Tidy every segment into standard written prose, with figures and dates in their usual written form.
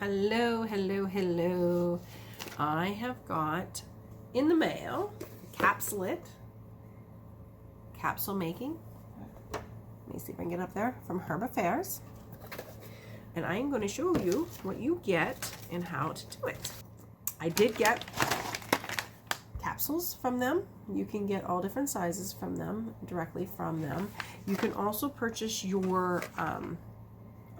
Hello, hello, hello. I have got in the mail Capsule-it, capsule making. Let me see if I can get up there, from Herb Affairs. And I am going to show you what you get and how to do it. I did get capsules from them. You can get all different sizes from them, directly from them. You can also purchase your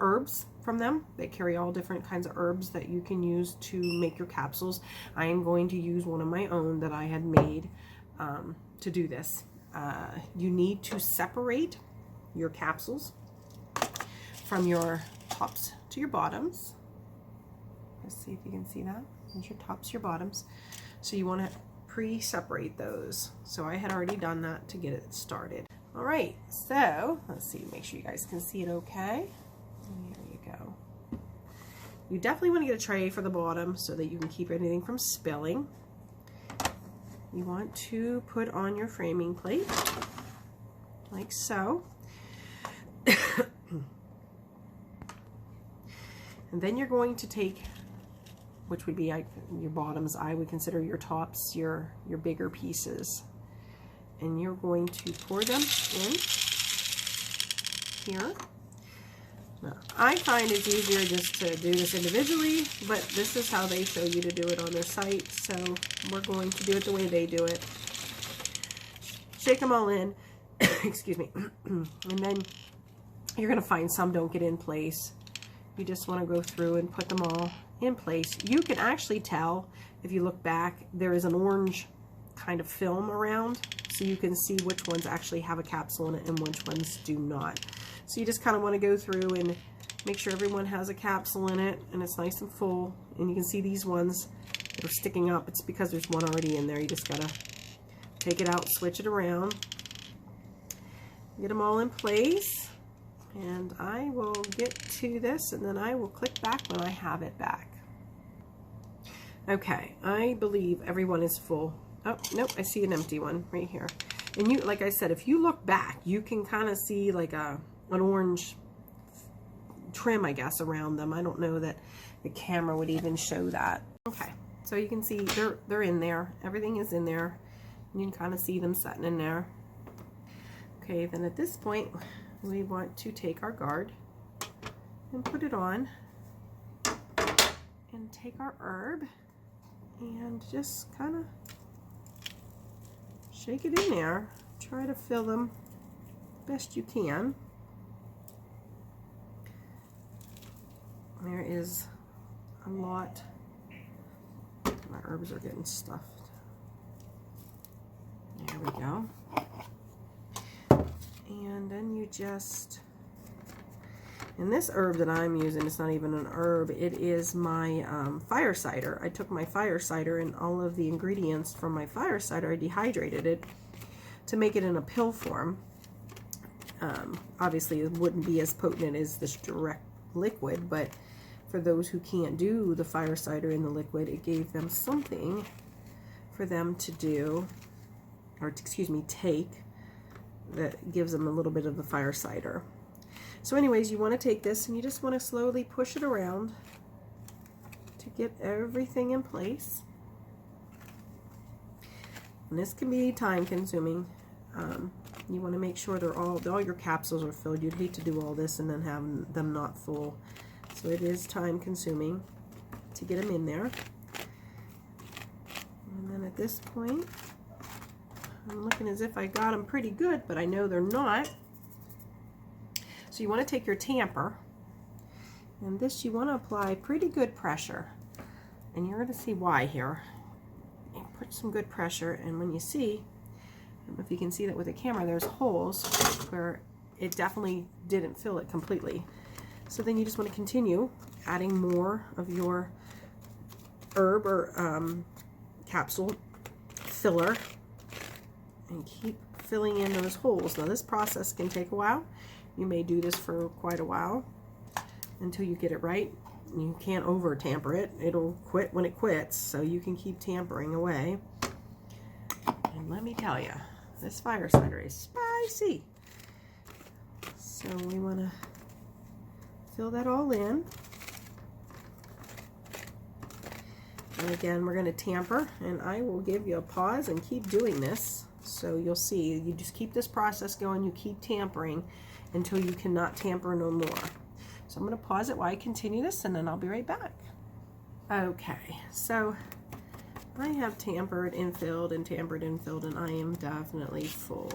herbs from them. They carry all different kinds of herbs that you can use to make your capsules. I am going to use one of my own that I had made to do this. You need to separate your capsules from your tops to your bottoms. Let's see if you can see that. There's your tops, your bottoms. So you want to pre-separate those. So I had already done that to get it started. All right, so let's see, make sure you guys can see it okay. There you go. You definitely want to get a tray for the bottom so that you can keep anything from spilling. You want to put on your framing plate like so. And then you're going to take, which would be your bottoms, I would consider your tops, your bigger pieces. And you're going to pour them in here. Now, I find it's easier just to do this individually, but this is how they show you to do it on their site, so we're going to do it the way they do it. Shake them all in, excuse me, and then you're going to find some don't get in place. You just want to go through and put them all in place. You can actually tell, if you look back, there is an orange kind of film around, so you can see which ones actually have a capsule in it and which ones do not. So you just kind of want to go through and make sure everyone has a capsule in it and it's nice and full. And you can see these ones that are sticking up. It's because there's one already in there. You just got to take it out, switch it around, get them all in place. And I will get to this and then I will click back when I have it back. Okay, I believe everyone is full. Oh, nope, I see an empty one right here. And you, like I said, if you look back, you can kind of see like an orange trim, I guess, around them. I don't know that the camera would even show that. Okay, so you can see they're in there. Everything is in there. You can kind of see them sitting in there. Okay, then at this point, we want to take our guard and put it on and take our herb and just kind of shake it in there. Try to fill them best you can. There is a lot. My herbs are getting stuffed. There we go. And then you just, and this herb that I'm using, it's not even an herb, it is my fire cider. I took my fire cider and all of the ingredients from my fire cider, I dehydrated it to make it in a pill form. Obviously it wouldn't be as potent as this direct liquid, but for those who can't do the fire cider in the liquid, it gave them something for them to do, or excuse me, take, that gives them a little bit of the fire cider. So anyways, you want to take this and you just want to slowly push it around to get everything in place. And this can be time consuming. You want to make sure they're all your capsules are filled. You'd hate to do all this and then have them not full. So it is time consuming to get them in there. And then at this point, I'm looking as if I got them pretty good, but I know they're not. So you want to take your tamper, and this you want to apply pretty good pressure. And you're going to see why here. You put some good pressure, and when you see, I don't know if you can see that with the camera, there's holes where it definitely didn't fill it completely. So then you just want to continue adding more of your herb or capsule filler and keep filling in those holes. Now this process can take a while. You may do this for quite a while until you get it right. You can't over tamper it. It'll quit when it quits, so you can keep tampering away. And let me tell you, this fire cider is spicy. So we want to fill that all in. And again, we're going to tamper, and I will give you a pause and keep doing this. So you'll see, you just keep this process going, you keep tampering until you cannot tamper no more. So I'm going to pause it while I continue this, and then I'll be right back. Okay, so I have tampered and filled and tampered and filled, and I am definitely full.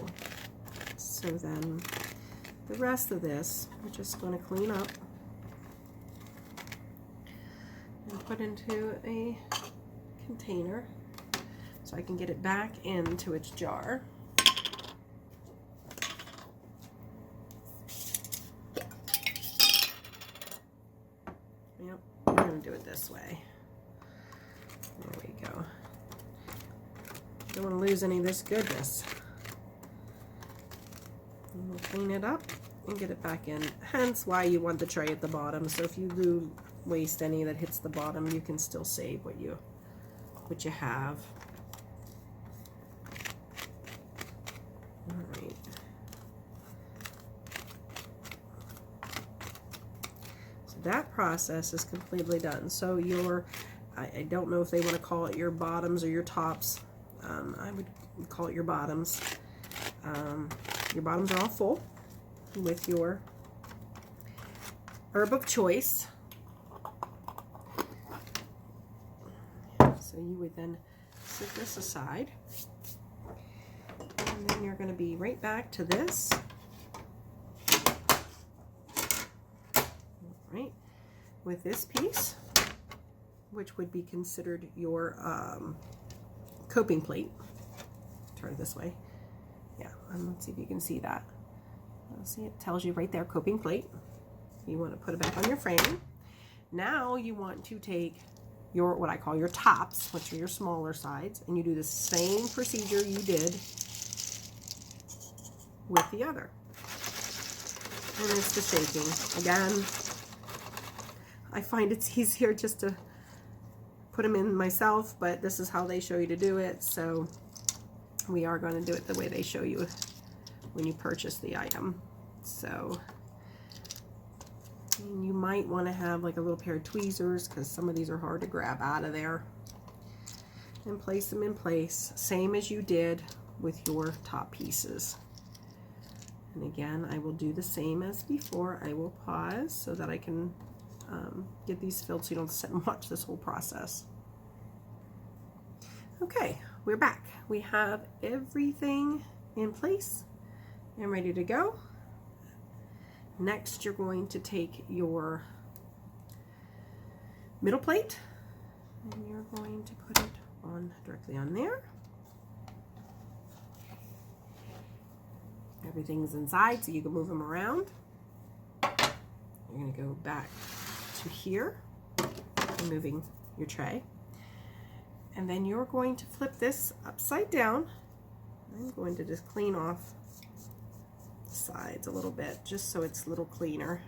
So then the rest of this, we're just going to clean up and put into a container so I can get it back into its jar. Yep, I'm going to do it this way. There we go. Don't want to lose any of this goodness. And we'll clean it up and get it back in. Hence why you want the tray at the bottom. So if you do waste any that hits the bottom, you can still save what you have. All right. So that process is completely done. So I don't know if they want to call it your bottoms or your tops. I would call it your bottoms. Your bottoms are all full with your herb of choice. So you would then set this aside. And then you're going to be right back to this. All right. With this piece, which would be considered your coping plate. Turn it this way. Yeah, and let's see if you can see that. See, it tells you right there, coping plate. You want to put it back on your frame. Now you want to take your, what I call your tops, which are your smaller sides, and you do the same procedure you did with the other. And it's the shaking. Again, I find it's easier just to put them in myself, but this is how they show you to do it, so we are going to do it the way they show you when you purchase the item. So you might want to have like a little pair of tweezers, because some of these are hard to grab out of there, and place them in place, same as you did with your top pieces. And again, I will do the same as before. I will pause so that I can get these filled so you don't sit and watch this whole process. Okay, we're back. We have everything in place and ready to go. Next, you're going to take your middle plate and you're going to put it on directly on there. Everything's inside so you can move them around. You're going to go back to here, removing your tray. And then you're going to flip this upside down. I'm going to just clean off the sides a little bit, just so it's a little cleaner.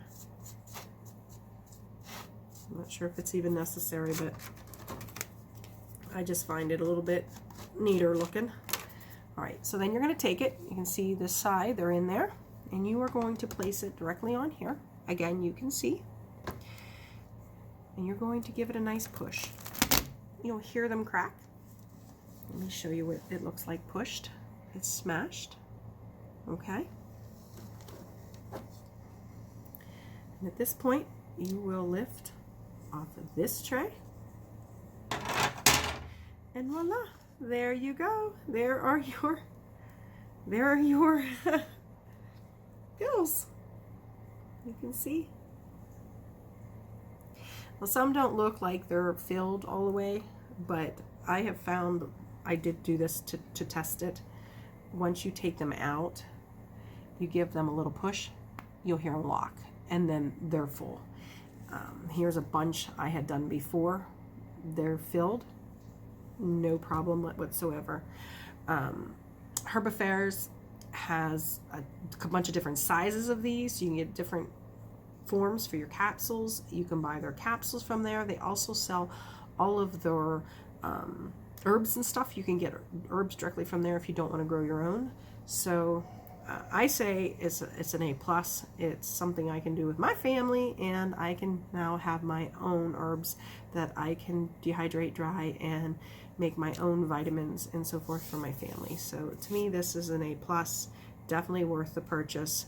I'm not sure if it's even necessary, but I just find it a little bit neater looking. All right, so then you're going to take it. You can see this side, they're in there, and you are going to place it directly on here. Again, you can see. And you're going to give it a nice push. You'll hear them crack. Let me show you what it looks like pushed. It's smashed. Okay. And at this point, you will lift off of this tray. And voila, there you go. There are your bills. You can see. Well, some don't look like they're filled all the way, but I have found, I did do this to test it. Once you take them out, you give them a little push, you'll hear them lock, and then they're full. Here's a bunch I had done before. They're filled, no problem whatsoever. Herb Affairs has a bunch of different sizes of these, so you can get different forms for your capsules. You can buy their capsules from there. They also sell all of their herbs and stuff. You can get herbs directly from there if you don't want to grow your own. So I say it's an A plus. It's something I can do with my family, and I can now have my own herbs that I can dehydrate, dry, and make my own vitamins and so forth for my family. So to me, this is an A plus. Definitely worth the purchase,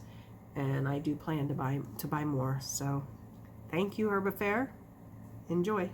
and I do plan to buy more. So thank you, Herb Affair. Enjoy.